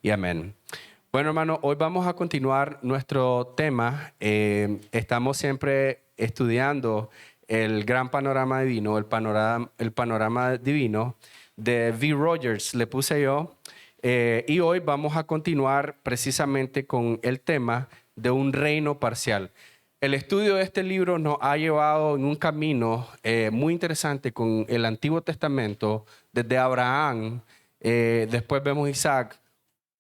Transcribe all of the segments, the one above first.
y amén. Bueno, hermano, hoy vamos a continuar nuestro tema. Estamos siempre estudiando el gran panorama divino, el panorama divino de V. Rogers, le puse yo. Y hoy vamos a continuar precisamente con el tema de un reino parcial. El estudio de este libro nos ha llevado en un camino muy interesante con el Antiguo Testamento, desde Abraham, después vemos Isaac,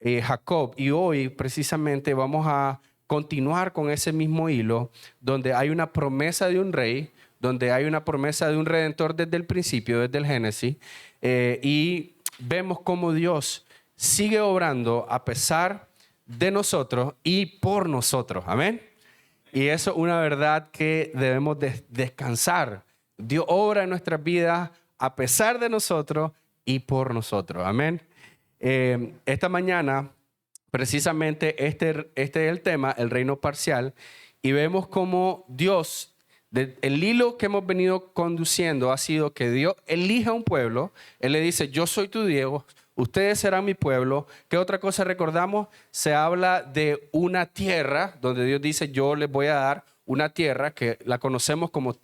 Jacob, y hoy precisamente vamos a continuar con ese mismo hilo, donde hay una promesa de un rey, donde hay una promesa de un redentor desde el principio, desde el Génesis, y vemos cómo Dios sigue obrando a pesar de nosotros y por nosotros. Amén. Y eso es una verdad que debemos descansar. Dios obra en nuestras vidas a pesar de nosotros y por nosotros. Amén. Esta mañana, precisamente, este es el tema, el reino parcial, y vemos cómo Dios, el hilo que hemos venido conduciendo ha sido que Dios elige a un pueblo. Él le dice, yo soy tu Dios, ustedes serán mi pueblo. ¿Qué otra cosa recordamos? Se habla de una tierra, donde Dios dice, yo les voy a dar una tierra que la conocemos como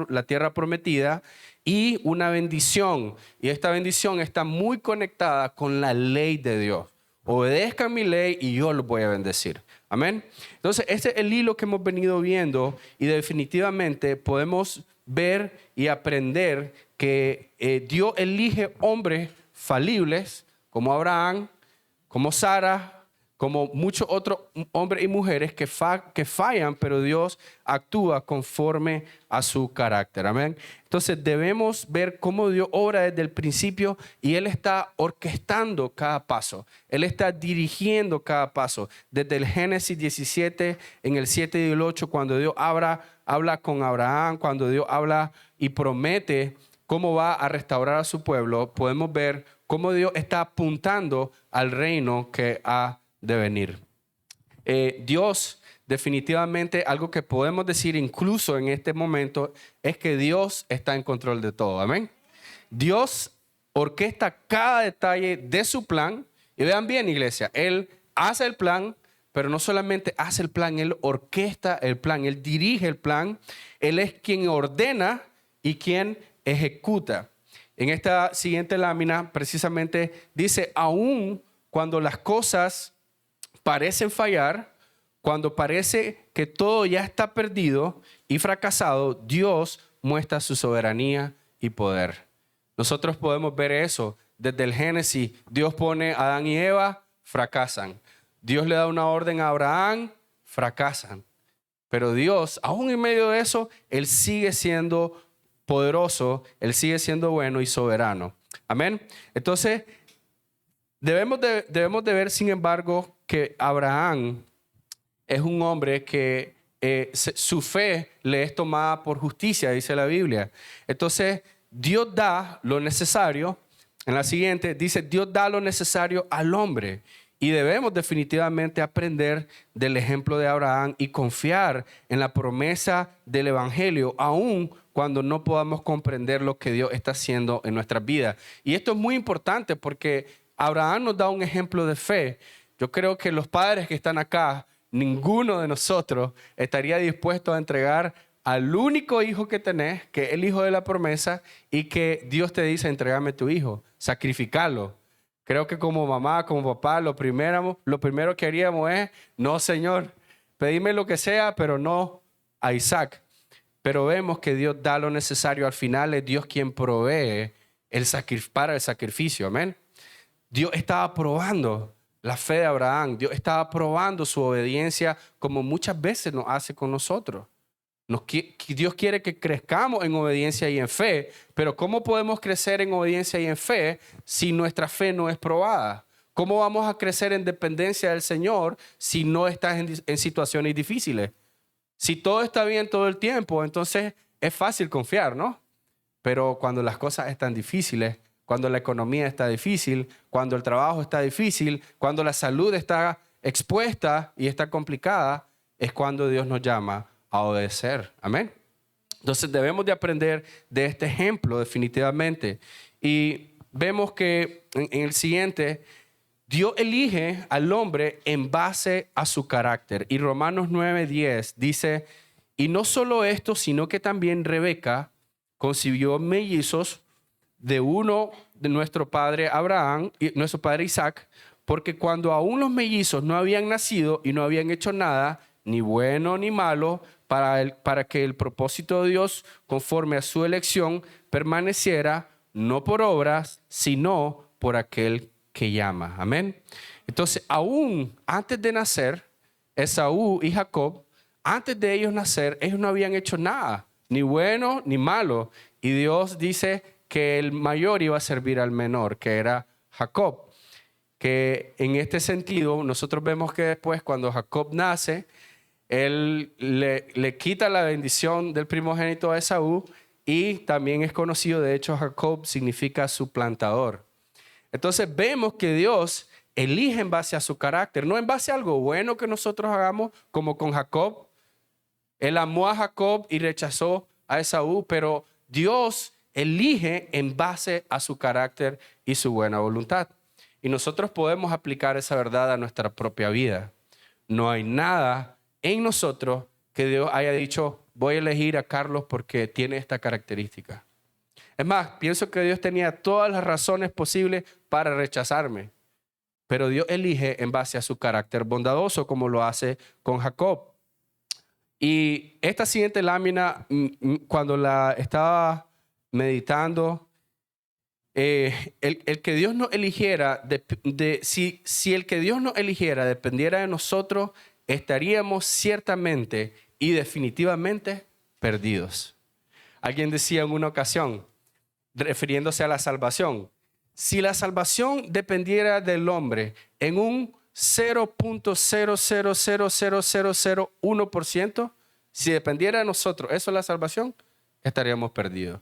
la tierra prometida, y una bendición. Y esta bendición está muy conectada con la ley de Dios. Obedezcan mi ley y yo los voy a bendecir. Amén. Entonces, este es el hilo que hemos venido viendo, y definitivamente podemos ver y aprender que Dios elige hombres falibles como Abraham, como Sara, como muchos otros hombres y mujeres que fallan, pero Dios actúa conforme a su carácter. Amén. Entonces debemos ver cómo Dios obra desde el principio, y Él está orquestando cada paso. Él está dirigiendo cada paso. Desde el Génesis 17, en el 7 y el 8, cuando Dios habla con Abraham, cuando Dios habla y promete cómo va a restaurar a su pueblo, podemos ver cómo Dios está apuntando al reino que ha de venir. Dios, definitivamente, algo que podemos decir incluso en este momento, es que Dios está en control de todo. Amén. Dios orquesta cada detalle de su plan. Y vean bien, iglesia, Él hace el plan, pero no solamente hace el plan, Él orquesta el plan, Él dirige el plan. Él es quien ordena y quien ejecuta. En esta siguiente lámina precisamente dice, aún cuando las cosas parecen fallar, cuando parece que todo ya está perdido y fracasado, Dios muestra su soberanía y poder. Nosotros podemos ver eso desde el Génesis. Dios pone a Adán y Eva, fracasan. Dios le da una orden a Abraham, fracasan. Pero Dios, aún en medio de eso, Él sigue siendo poderoso, Él sigue siendo bueno y soberano. Amén. Entonces, debemos de ver, sin embargo, que Abraham es un hombre que su fe le es tomada por justicia, dice la Biblia. Entonces, Dios da lo necesario. En la siguiente dice, Dios da lo necesario al hombre. Y debemos definitivamente aprender del ejemplo de Abraham y confiar en la promesa del evangelio, aun cuando no podamos comprender lo que Dios está haciendo en nuestras vidas. Y esto es muy importante porque Abraham nos da un ejemplo de fe. Yo creo que los padres que están acá, ninguno de nosotros estaría dispuesto a entregar al único hijo que tenés, que es el hijo de la promesa, y que Dios te dice, entrégame tu hijo, sacrificarlo. Creo que como mamá, como papá, lo primero que haríamos es, no, Señor, pedime lo que sea, pero no a Isaac. Pero vemos que Dios da lo necesario. Al final es Dios quien provee para el sacrificio. Amén. Dios estaba probando la fe de Abraham. Dios estaba probando su obediencia, como muchas veces nos hace con nosotros. Dios quiere que crezcamos en obediencia y en fe, pero ¿cómo podemos crecer en obediencia y en fe si nuestra fe no es probada? ¿Cómo vamos a crecer en dependencia del Señor si no estás en situaciones difíciles? Si todo está bien todo el tiempo, entonces es fácil confiar, ¿no? Pero cuando las cosas están difíciles, cuando la economía está difícil, cuando el trabajo está difícil, cuando la salud está expuesta y está complicada, es cuando Dios nos llama a obedecer. Amén. Entonces debemos de aprender de este ejemplo definitivamente. Y vemos que en el siguiente, Dios elige al hombre en base a su carácter. Y Romanos 9:10 dice, y no solo esto, sino que también Rebeca concibió mellizos de uno de nuestro padre Abraham y nuestro padre Isaac, porque cuando aún los mellizos no habían nacido y no habían hecho nada, ni bueno ni malo, para que el propósito de Dios, conforme a su elección, permaneciera no por obras, sino por aquel que llama. Amén. Entonces, aún antes de nacer, Esaú y Jacob, antes de ellos nacer, ellos no habían hecho nada, ni bueno ni malo. Y Dios dice que el mayor iba a servir al menor, que era Jacob. Que en este sentido, nosotros vemos que después, cuando Jacob nace, él le quita la bendición del primogénito a Esaú, y también es conocido, de hecho, Jacob significa suplantador. Entonces vemos que Dios elige en base a su carácter, no en base a algo bueno que nosotros hagamos, como con Jacob. Él amó a Jacob y rechazó a Esaú, pero Dios elige en base a su carácter y su buena voluntad. Y nosotros podemos aplicar esa verdad a nuestra propia vida. No hay nada en nosotros que Dios haya dicho, voy a elegir a Carlos porque tiene esta característica. Es más, pienso que Dios tenía todas las razones posibles para rechazarme, pero Dios elige en base a su carácter bondadoso, como lo hace con Jacob. Y esta siguiente lámina, cuando la estaba meditando, el que Dios nos eligiera, si el que Dios nos eligiera dependiera de nosotros, estaríamos ciertamente y definitivamente perdidos. Alguien decía en una ocasión, refiriéndose a la salvación, si la salvación dependiera del hombre en un 0.0000001%, si dependiera de nosotros, eso es la salvación, estaríamos perdidos,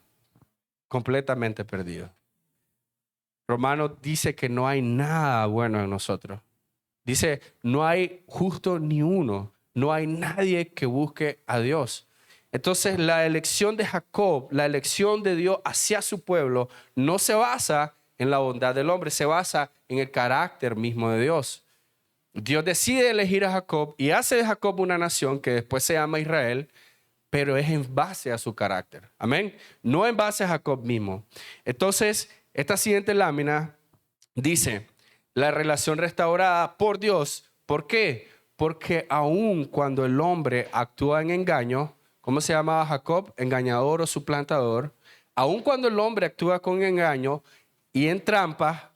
completamente perdidos. Romanos dice que no hay nada bueno en nosotros. Dice, no hay justo ni uno, no hay nadie que busque a Dios. Entonces, la elección de Jacob, la elección de Dios hacia su pueblo, no se basa en la bondad del hombre, se basa en el carácter mismo de Dios. Dios decide elegir a Jacob y hace de Jacob una nación que después se llama Israel, pero es en base a su carácter. Amén. No en base a Jacob mismo. Entonces, esta siguiente lámina dice, la relación restaurada por Dios. ¿Por qué? Porque aun cuando el hombre actúa en engaño, ¿cómo se llamaba Jacob? Engañador o suplantador. Aun cuando el hombre actúa con engaño y en trampa,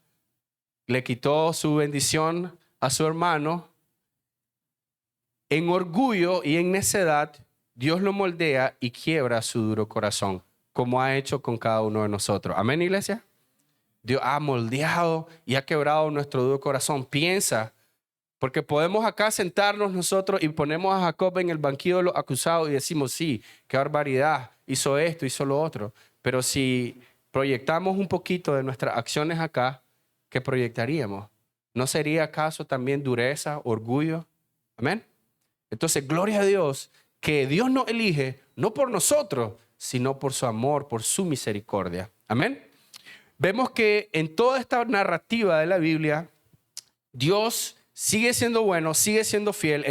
le quitó su bendición a su hermano, en orgullo y en necedad, Dios lo moldea y quiebra su duro corazón, como ha hecho con cada uno de nosotros. Amén, iglesia. Dios ha moldeado y ha quebrado nuestro duro corazón. Piensa, porque podemos acá sentarnos nosotros y ponemos a Jacob en el banquillo de los acusados y decimos, sí, qué barbaridad, hizo esto, hizo lo otro. Pero si proyectamos un poquito de nuestras acciones acá, ¿qué proyectaríamos? ¿No sería acaso también dureza, orgullo? Amén. Entonces, gloria a Dios, que Dios nos elige no por nosotros, sino por su amor, por su misericordia. Amén. Vemos que en toda esta narrativa de la Biblia, Dios sigue siendo bueno, sigue siendo fiel,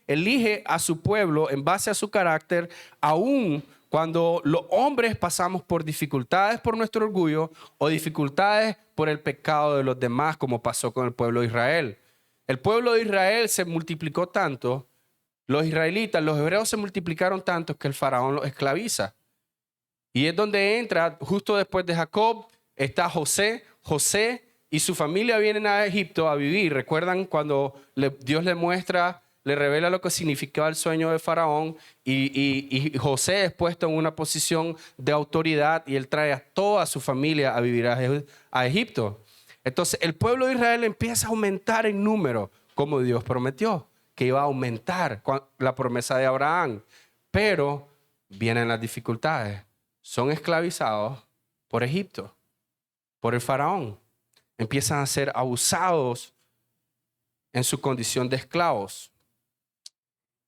elige a su pueblo en base a su carácter, aún cuando los hombres pasamos por dificultades por nuestro orgullo o dificultades por el pecado de los demás, como pasó con el pueblo de Israel. El pueblo de Israel se multiplicó tanto, los israelitas, los hebreos se multiplicaron tanto que el faraón los esclaviza. Y es donde entra, justo después de Jacob, está José. José y su familia vienen a Egipto a vivir. ¿Recuerdan cuando Dios le muestra, le revela lo que significaba el sueño de Faraón? Y José es puesto en una posición de autoridad y él trae a toda su familia a vivir a Egipto. Entonces el pueblo de Israel empieza a aumentar en número, como Dios prometió, que iba a aumentar la promesa de Abraham. Pero vienen las dificultades. Son esclavizados por Egipto, por el faraón. Empiezan a ser abusados en su condición de esclavos.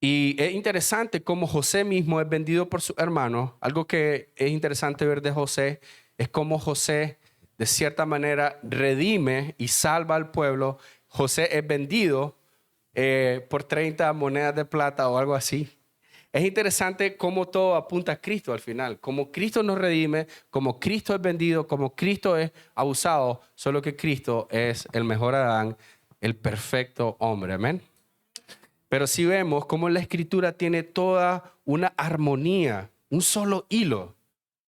Y es interesante cómo José mismo es vendido por sus hermanos. Algo que es interesante ver de José es cómo José de cierta manera redime y salva al pueblo. José es vendido por 30 monedas de plata o algo así. Es interesante cómo todo apunta a Cristo al final. Como Cristo nos redime, como Cristo es vendido, como Cristo es abusado, solo que Cristo es el mejor Adán, el perfecto hombre. Amén. Pero si vemos cómo la Escritura tiene toda una armonía, un solo hilo,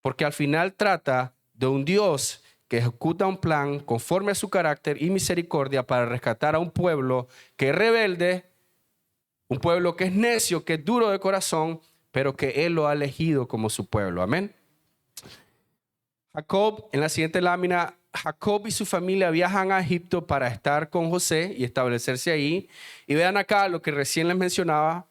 porque al final trata de un Dios que ejecuta un plan conforme a su carácter y misericordia para rescatar a un pueblo que es rebelde, un pueblo que es necio, que es duro de corazón, pero que Él lo ha elegido como su pueblo. Amén. Jacob, en la siguiente lámina, Jacob y su familia viajan a Egipto para estar con José y establecerse ahí. Y vean acá lo que recién les mencionaba.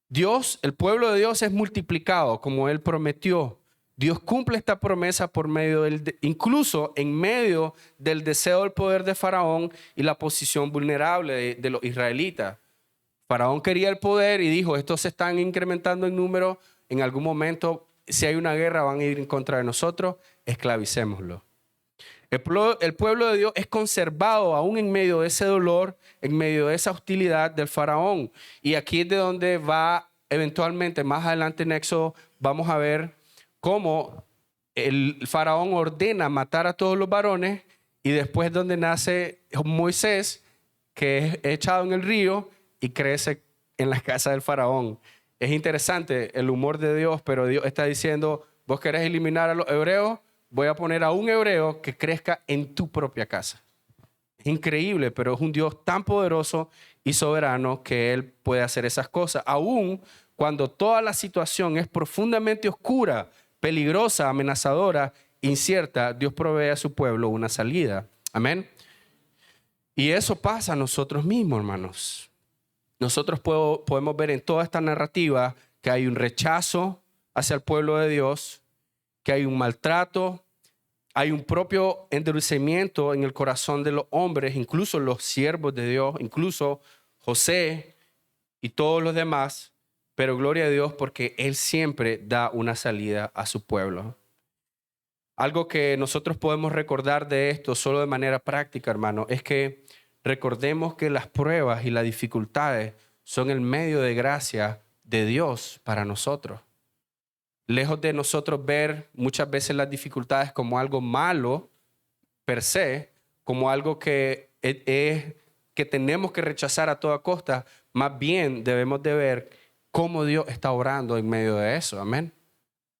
Dios, el pueblo de Dios es multiplicado como Él prometió. Dios cumple esta promesa por medio incluso en medio del deseo del poder de Faraón y la posición vulnerable de los israelitas. Faraón quería el poder y dijo, estos se están incrementando en número, en algún momento, si hay una guerra, van a ir en contra de nosotros, esclavicémoslo. El pueblo de Dios es conservado aún en medio de ese dolor, en medio de esa hostilidad del Faraón. Y aquí es de donde va eventualmente, más adelante en Éxodo, vamos a ver cómo el Faraón ordena matar a todos los varones y después donde nace Moisés, que es echado en el río y crece en la casa del Faraón. Es interesante el humor de Dios, pero Dios está diciendo, vos querés eliminar a los hebreos, voy a poner a un hebreo que crezca en tu propia casa. Es increíble, pero es un Dios tan poderoso y soberano que Él puede hacer esas cosas. Aún cuando toda la situación es profundamente oscura, peligrosa, amenazadora, incierta, Dios provee a su pueblo una salida. Amén. Y eso pasa a nosotros mismos, hermanos. Nosotros podemos ver en toda esta narrativa que hay un rechazo hacia el pueblo de Dios, que hay un maltrato, hay un propio endurecimiento en el corazón de los hombres, incluso los siervos de Dios, incluso José y todos los demás, pero gloria a Dios porque Él siempre da una salida a su pueblo. Algo que nosotros podemos recordar de esto solo de manera práctica, hermano, es que recordemos que las pruebas y las dificultades son el medio de gracia de Dios para nosotros. Lejos de nosotros ver muchas veces las dificultades como algo malo per se, como algo que tenemos que rechazar a toda costa, más bien debemos de ver cómo Dios está obrando en medio de eso. Amén.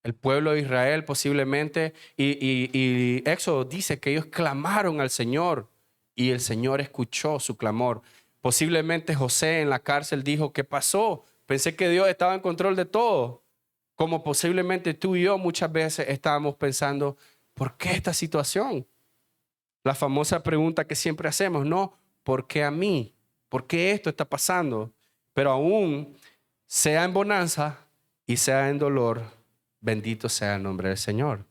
El pueblo de Israel posiblemente, y Éxodo dice que ellos clamaron al Señor y el Señor escuchó su clamor. Posiblemente José en la cárcel dijo, ¿qué pasó? Pensé que Dios estaba en control de todo. Como posiblemente tú y yo muchas veces estábamos pensando, ¿por qué esta situación? La famosa pregunta que siempre hacemos, ¿no? ¿Por qué a mí? ¿Por qué esto está pasando? Pero aún, sea en bonanza y sea en dolor, bendito sea el nombre del Señor.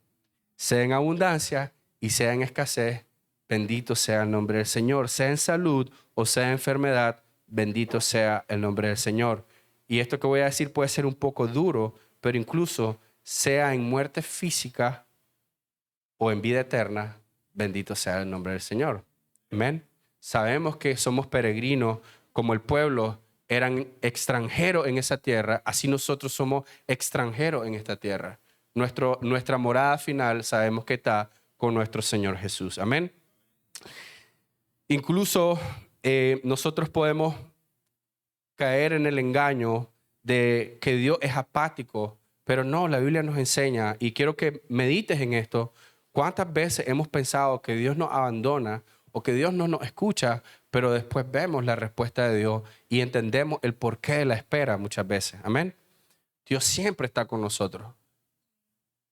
Sea en abundancia y sea en escasez, bendito sea el nombre del Señor. Sea en salud o sea en enfermedad, bendito sea el nombre del Señor. Y esto que voy a decir puede ser un poco duro, pero incluso sea en muerte física o en vida eterna, bendito sea el nombre del Señor. Amén. Sabemos que somos peregrinos como el pueblo eran extranjeros en esa tierra, así nosotros somos extranjeros en esta tierra. Nuestra morada final sabemos que está con nuestro Señor Jesús. Amén. Incluso nosotros podemos caer en el engaño de que Dios es apático, pero no, la Biblia nos enseña, y quiero que medites en esto, cuántas veces hemos pensado que Dios nos abandona o que Dios no nos escucha, pero después vemos la respuesta de Dios y entendemos el porqué de la espera muchas veces. Amén. Dios siempre está con nosotros.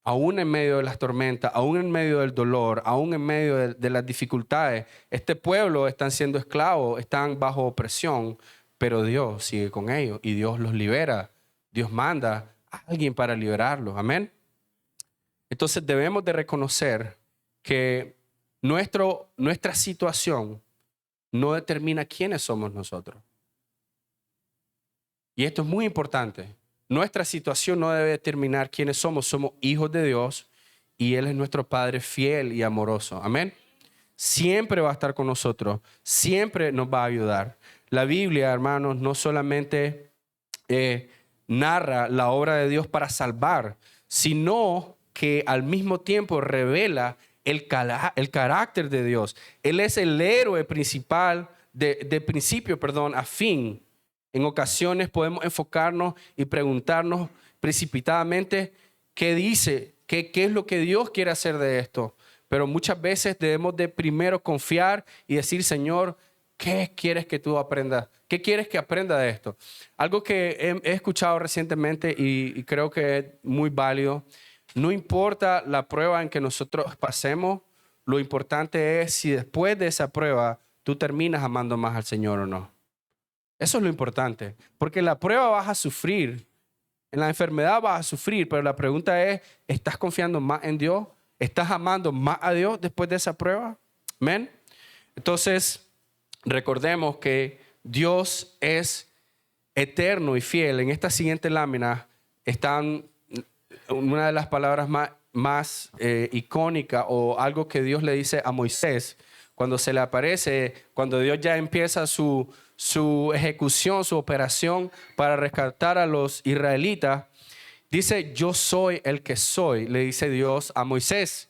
Aún en medio de las tormentas, aún en medio del dolor, aún en medio de las dificultades, este pueblo están siendo esclavos, están bajo opresión, pero Dios sigue con ellos y Dios los libera. Dios manda a alguien para liberarlos. Amén. Entonces debemos de reconocer que nuestra situación no determina quiénes somos nosotros. Y esto es muy importante. Nuestra situación no debe determinar quiénes somos. Somos hijos de Dios y Él es nuestro Padre fiel y amoroso. Amén. Siempre va a estar con nosotros, siempre nos va a ayudar. La Biblia, hermanos, no solamente narra la obra de Dios para salvar, sino que al mismo tiempo revela el carácter de Dios. Él es el héroe principal de principio, a fin. En ocasiones podemos enfocarnos y preguntarnos precipitadamente qué dice, qué es lo que Dios quiere hacer de esto. Pero muchas veces debemos de primero confiar y decir, Señor, ¿qué quieres que tú aprendas? ¿Qué quieres que aprenda de esto? Algo que he escuchado recientemente y creo que es muy válido. No importa la prueba en que nosotros pasemos, lo importante es si después de esa prueba tú terminas amando más al Señor o no. Eso es lo importante, porque en la prueba vas a sufrir, en la enfermedad vas a sufrir, pero la pregunta es, ¿estás confiando más en Dios? ¿Estás amando más a Dios después de esa prueba? Amén. Entonces, recordemos que Dios es eterno y fiel. En esta siguiente lámina están una de las palabras más icónicas o algo que Dios le dice a Moisés cuando se le aparece, cuando Dios ya empieza su ejecución, su operación para rescatar a los israelitas. Dice, yo soy el que soy, le dice Dios a Moisés.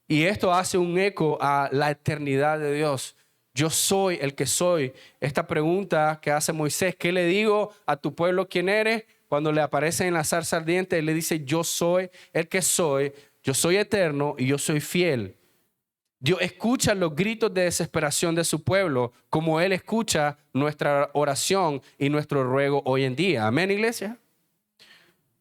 Y esto hace un eco a la eternidad de Dios. Yo soy el que soy. Esta pregunta que hace Moisés, ¿qué le digo a tu pueblo quién eres? Cuando le aparece en la zarza ardiente, él le dice, yo soy el que soy, yo soy eterno y yo soy fiel. Dios escucha los gritos de desesperación de su pueblo, como Él escucha nuestra oración y nuestro ruego hoy en día. Amén, iglesia.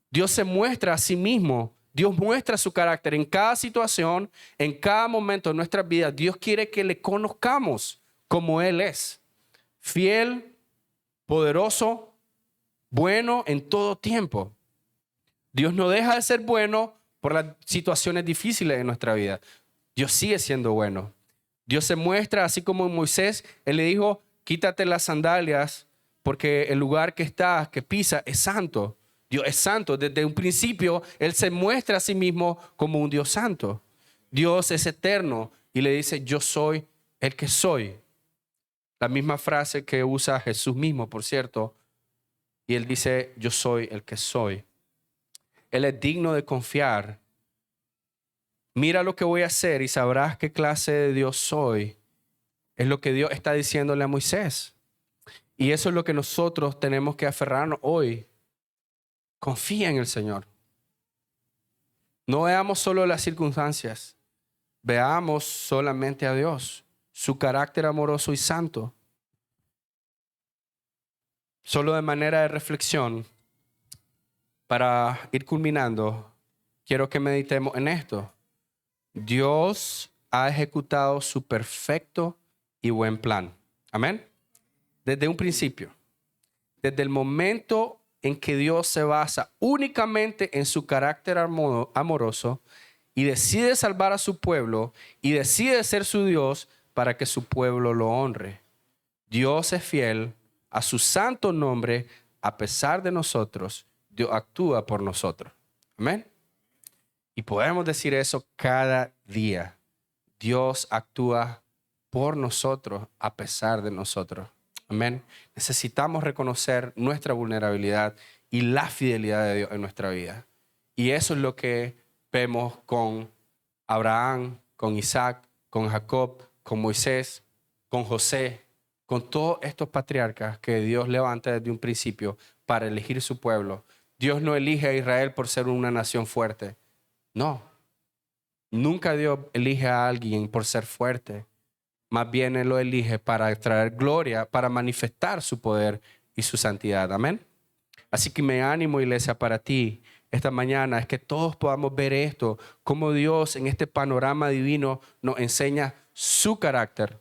Dios se muestra a sí mismo. Dios muestra su carácter en cada situación, en cada momento de nuestras vidas. Dios quiere que le conozcamos como Él es. Fiel, poderoso, bueno en todo tiempo. Dios no deja de ser bueno por las situaciones difíciles de nuestra vida. Dios sigue siendo bueno. Dios se muestra así como en Moisés. Él le dijo, quítate las sandalias porque el lugar que estás, que pisa, es santo. Dios es santo. Desde un principio, Él se muestra a sí mismo como un Dios santo. Dios es eterno y le dice, yo soy el que soy. La misma frase que usa Jesús mismo, por cierto. Y Él dice, yo soy el que soy. Él es digno de confiar. Mira lo que voy a hacer y sabrás qué clase de Dios soy. Es lo que Dios está diciéndole a Moisés. Y eso es lo que nosotros tenemos que aferrarnos hoy. Confía en el Señor. No veamos solo las circunstancias. Veamos solamente a Dios, su carácter amoroso y santo. Solo de manera de reflexión, para ir culminando, quiero que meditemos en esto. Dios ha ejecutado su perfecto y buen plan. Amén. Desde un principio, desde el momento en que Dios se basa únicamente en su carácter amoroso y decide salvar a su pueblo y decide ser su Dios para que su pueblo lo honre. Dios es fiel a su santo nombre a pesar de nosotros. Dios actúa por nosotros. Amén. Y podemos decir eso cada día. Dios actúa por nosotros a pesar de nosotros. Amén. Necesitamos reconocer nuestra vulnerabilidad y la fidelidad de Dios en nuestra vida. Y eso es lo que vemos con Abraham, con Isaac, con Jacob, con Moisés, con José, con todos estos patriarcas que Dios levanta desde un principio para elegir su pueblo. Dios no elige a Israel por ser una nación fuerte. No, nunca Dios elige a alguien por ser fuerte. Más bien Él lo elige para traer gloria, para manifestar su poder y su santidad. Amén. Así que mi ánimo, iglesia, para ti esta mañana es que todos podamos ver esto, cómo Dios en este panorama divino nos enseña su carácter.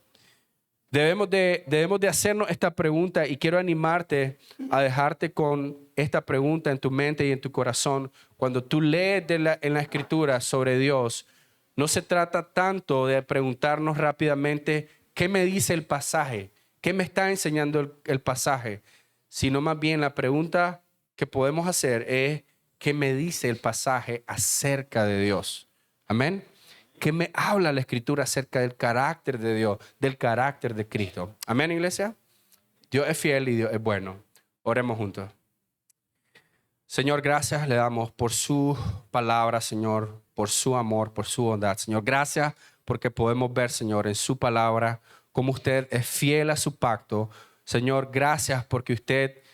Debemos de hacernos esta pregunta y quiero animarte a dejarte con esta pregunta en tu mente y en tu corazón. Cuando tú lees en la Escritura sobre Dios, no se trata tanto de preguntarnos rápidamente qué me dice el pasaje, qué me está enseñando el pasaje, sino más bien la pregunta que podemos hacer es qué me dice el pasaje acerca de Dios. Amén. Que me habla la Escritura acerca del carácter de Dios, del carácter de Cristo. Amén, iglesia. Dios es fiel y Dios es bueno. Oremos juntos. Señor, gracias le damos por su palabra, Señor, por su amor, por su bondad. Señor, gracias porque podemos ver, Señor, en su palabra cómo usted es fiel a su pacto. Señor, gracias porque usted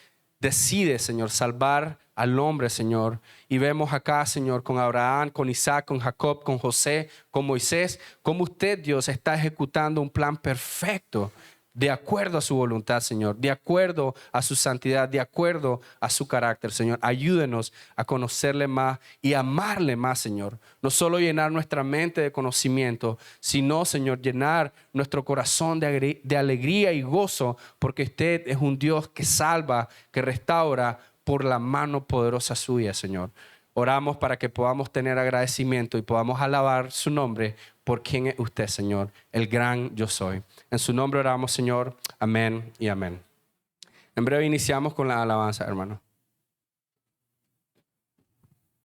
decide, Señor, salvar al hombre, Señor. Y vemos acá, Señor, con Abraham, con Isaac, con Jacob, con José, con Moisés, cómo usted, Dios, está ejecutando un plan perfecto de acuerdo a su voluntad, Señor, de acuerdo a su santidad, de acuerdo a su carácter, Señor. Ayúdenos a conocerle más y amarle más, Señor. No solo llenar nuestra mente de conocimiento, sino, Señor, llenar nuestro corazón de alegría y gozo, porque usted es un Dios que salva, que restaura por la mano poderosa suya, Señor. Oramos para que podamos tener agradecimiento y podamos alabar su nombre por quién es usted, Señor, el gran yo soy. En su nombre oramos, Señor. Amén y amén. En breve iniciamos con la alabanza, hermano.